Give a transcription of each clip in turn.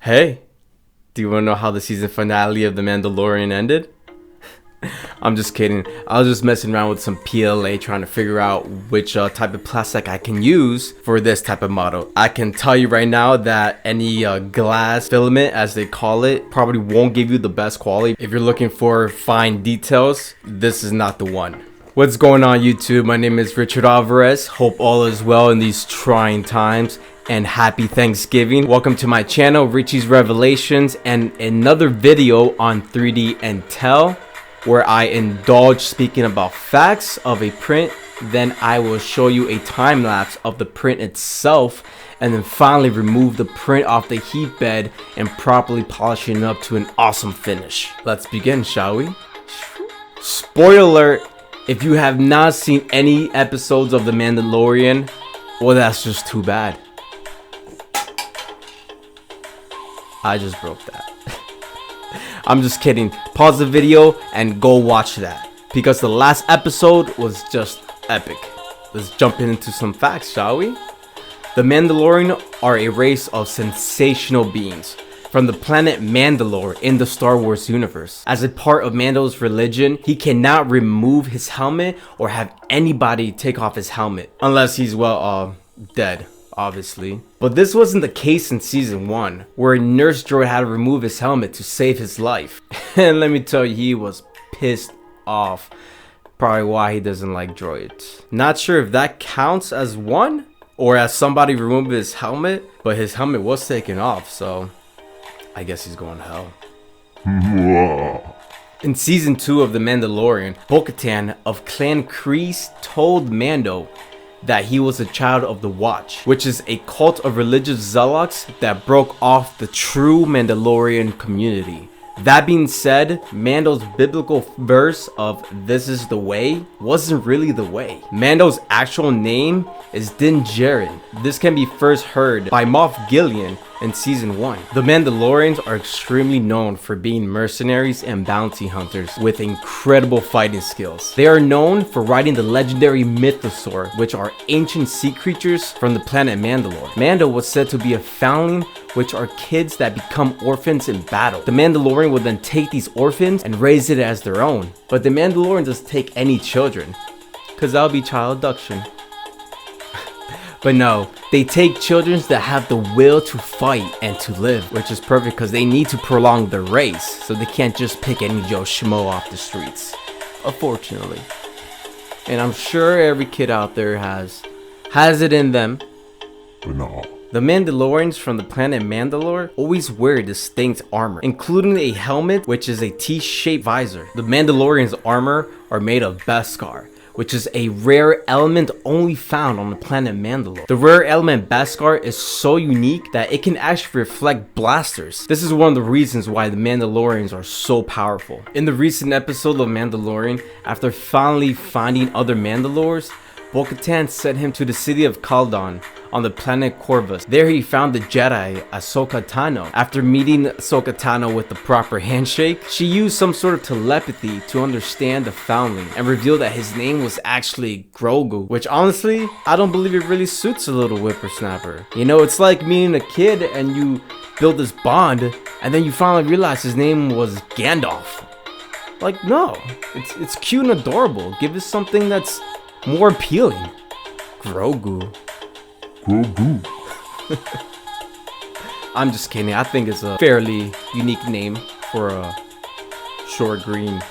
Hey, do you want to know how the season finale of The Mandalorian ended? I'm just kidding. I was just messing around with some PLA trying to figure out which type of plastic I can use for this type of model. I can tell you right now that any glass filament, as they call it, probably won't give you the best quality. If you're looking for fine details, this is not the one. What's going on, YouTube? My name is Richard Alvarez. Hope all is well in these trying times, and happy Thanksgiving. Welcome to my channel, Richie's Revelations, and another video on 3D and Tell, where I indulge speaking about facts of a print. Then I will show you a time lapse of the print itself, and then finally remove the print off the heat bed and properly polishing it up to an awesome finish. Let's begin, shall we? Spoiler alert, if you have not seen any episodes of The Mandalorian, well, that's just too bad. I just broke that. I'm just kidding. Pause the video and go watch that, because the last episode was just epic. Let's jump into some facts, shall we? The Mandalorian are a race of sensational beings from the planet Mandalore in the Star Wars universe. As a part of Mando's religion, he cannot remove his helmet or have anybody take off his helmet unless he's, well, dead, obviously. But this wasn't the case in season 1, where a nurse droid had to remove his helmet to save his life. And let me tell you, he was pissed off. Probably why he doesn't like droids. Not sure if that counts as one or as somebody removed his helmet, but his helmet was taken off, so I guess he's going to hell. In season 2 of The Mandalorian, Bo-Katan of Clan Kreese told Mando that he was a child of the Watch, which is a cult of religious zealots that broke off the true Mandalorian community. That being said, Mando's biblical verse of "this is the way" wasn't really the way. Mando's actual name is Din Djarin. This can be first heard by Moff Gideon in season 1. The Mandalorians are extremely known for being mercenaries and bounty hunters with incredible fighting skills. They are known for riding the legendary mythosaur, which are ancient sea creatures from the planet Mandalore. Mando was said to be a foundling, which are kids that become orphans in battle. The Mandalorian would then take these orphans and raise it as their own. But the Mandalorian doesn't take any children, because that would be child abduction. But no, they take children that have the will to fight and to live, which is perfect because they need to prolong their race, so they can't just pick any Joe Schmo off the streets, unfortunately. And I'm sure every kid out there has it in them. But no. The Mandalorians from the planet Mandalore always wear distinct armor, including a helmet which is a T-shaped visor. The Mandalorians' armor are made of Beskar, which is a rare element only found on the planet Mandalore. The rare element Beskar is so unique that it can actually reflect blasters. This is one of the reasons why the Mandalorians are so powerful. In the recent episode of Mandalorian, after finally finding other Mandalores, Bo-Katan sent him to the city of Kaldon on the planet Corvus. There he found the Jedi Ahsoka Tano. After meeting Ahsoka Tano with the proper handshake, she used some sort of telepathy to understand the foundling and revealed that his name was actually Grogu, which honestly, I don't believe it really suits a little whippersnapper. You know, it's like meeting a kid and you build this bond and then you finally realize his name was Gandalf. Like, no, it's cute and adorable. Give us something that's more appealing. Grogu. I'm just kidding. I think it's a fairly unique name for a short green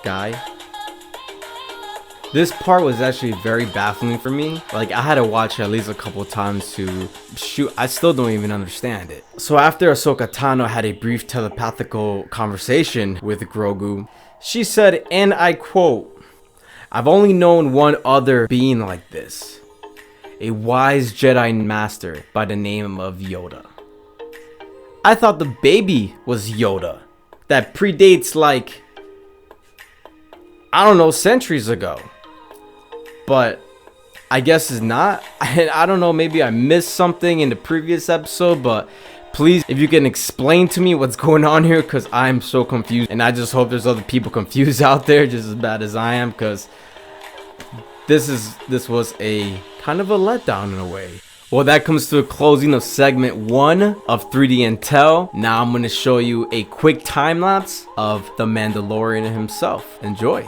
guy. This part was actually very baffling for me. Like, I had to watch it at least a couple times to shoot. I still don't even understand it. So after Ahsoka Tano had a brief telepathical conversation with Grogu, she said, and I quote, "I've only known one other being like this. A wise Jedi master by the name of Yoda." I thought the baby was Yoda. That predates, like, I don't know, centuries ago. But I guess it's not. I don't know, maybe I missed something in the previous episode, but please, if you can explain to me what's going on here, because I'm so confused. And I just hope there's other people confused out there just as bad as I am, because this was a kind of a letdown in a way. Well, that comes to a closing of segment 1 of 3D Intel. Now I'm going to show you a quick time lapse of the Mandalorian himself. Enjoy.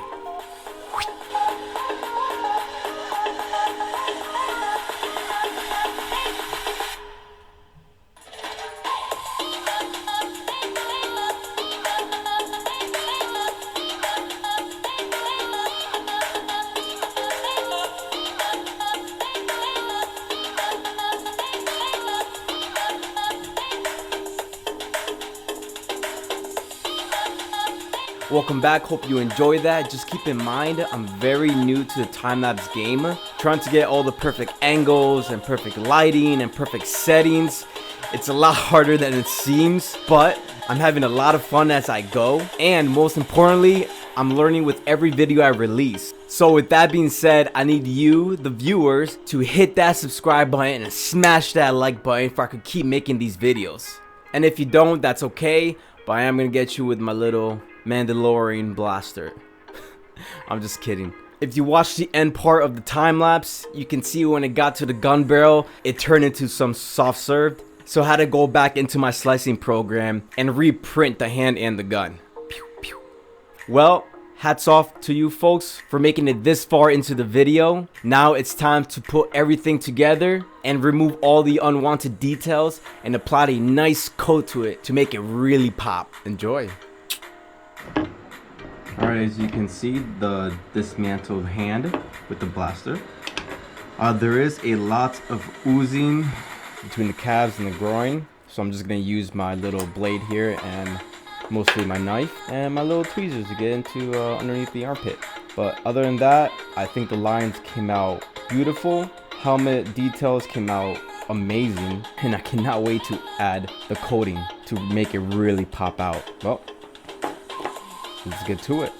Welcome back, hope you enjoy that. Just keep in mind, I'm very new to the time-lapse game. Trying to get all the perfect angles and perfect lighting and perfect settings. It's a lot harder than it seems, but I'm having a lot of fun as I go. And most importantly, I'm learning with every video I release. So with that being said, I need you, the viewers, to hit that subscribe button and smash that like button for I could keep making these videos. And if you don't, that's okay, but I am gonna get you with my little Mandalorian blaster. I'm just kidding. If you watch the end part of the time lapse, you can see when it got to the gun barrel, it turned into some soft served. So I had to go back into my slicing program and reprint the hand and the gun. Pew, pew. Well, hats off to you folks for making it this far into the video. Now it's time to put everything together and remove all the unwanted details and apply a nice coat to it to make it really pop. Enjoy. Alright, as you can see, the dismantled hand with the blaster. There is a lot of oozing between the calves and the groin, so I'm just going to use my little blade here and mostly my knife and my little tweezers to get into underneath the armpit. But other than that, I think the lines came out beautiful. Helmet details came out amazing, and I cannot wait to add the coating to make it really pop out. Well, let's get to it.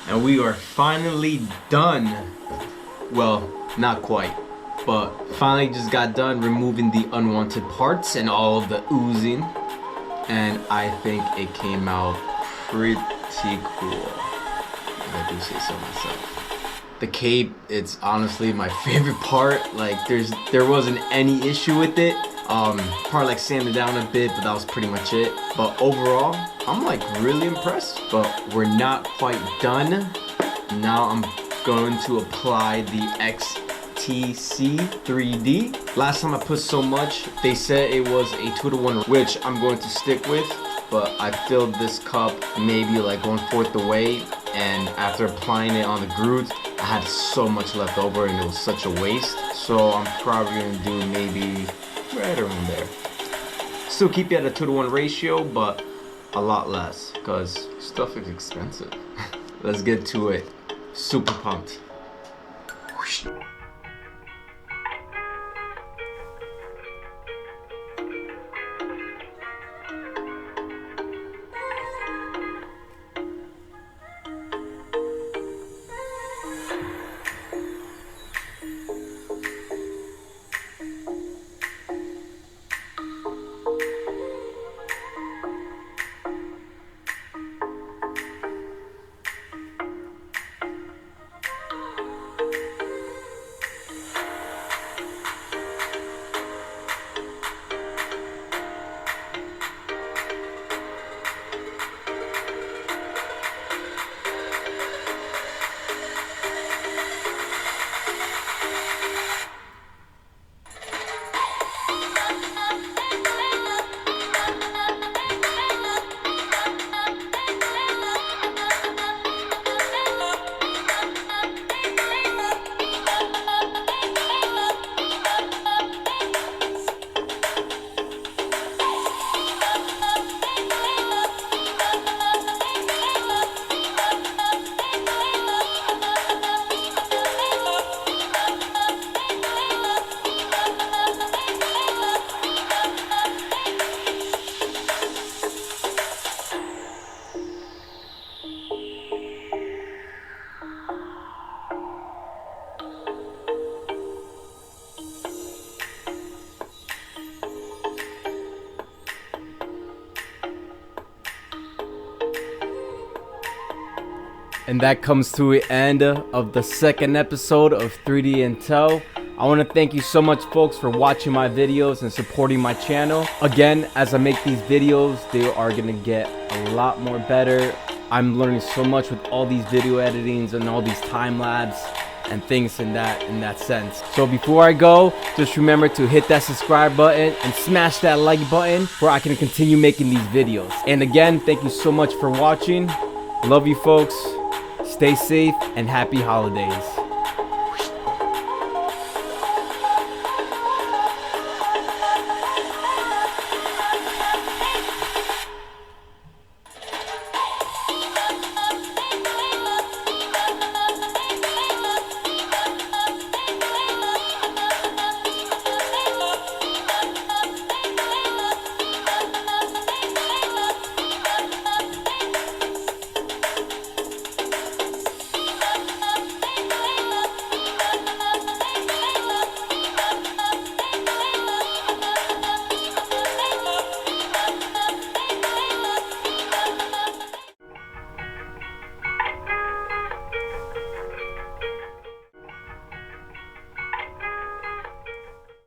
And we are finally done. Well, not quite, but finally just got done removing the unwanted parts and all of the oozing. And I think it came out pretty cool, if I do say so myself. The cape, it's honestly my favorite part. Like there wasn't any issue with it. Probably like sanded down a bit, but that was pretty much it. But overall, I'm like really impressed, but we're not quite done. Now I'm going to apply the XTC 3D. Last time I put so much, they said it was a 2-to-1, which I'm going to stick with, but I filled this cup maybe like 1/4 the way, and after applying it on the grooves, I had so much left over and it was such a waste. So I'm probably gonna do maybe right around there. Still keep it at a 2-to-1 ratio, but a lot less because stuff is expensive. Let's get to it. Super pumped. Whoosh. And that comes to the end of the second episode of 3D Intel. I want to thank you so much, folks, for watching my videos and supporting my channel. Again, as I make these videos, they are going to get a lot more better. I'm learning so much with all these video editings and all these time lapse and things in that sense. So before I go, just remember to hit that subscribe button and smash that like button for I can continue making these videos. And again, thank you so much for watching. Love you, folks. Stay safe and happy holidays.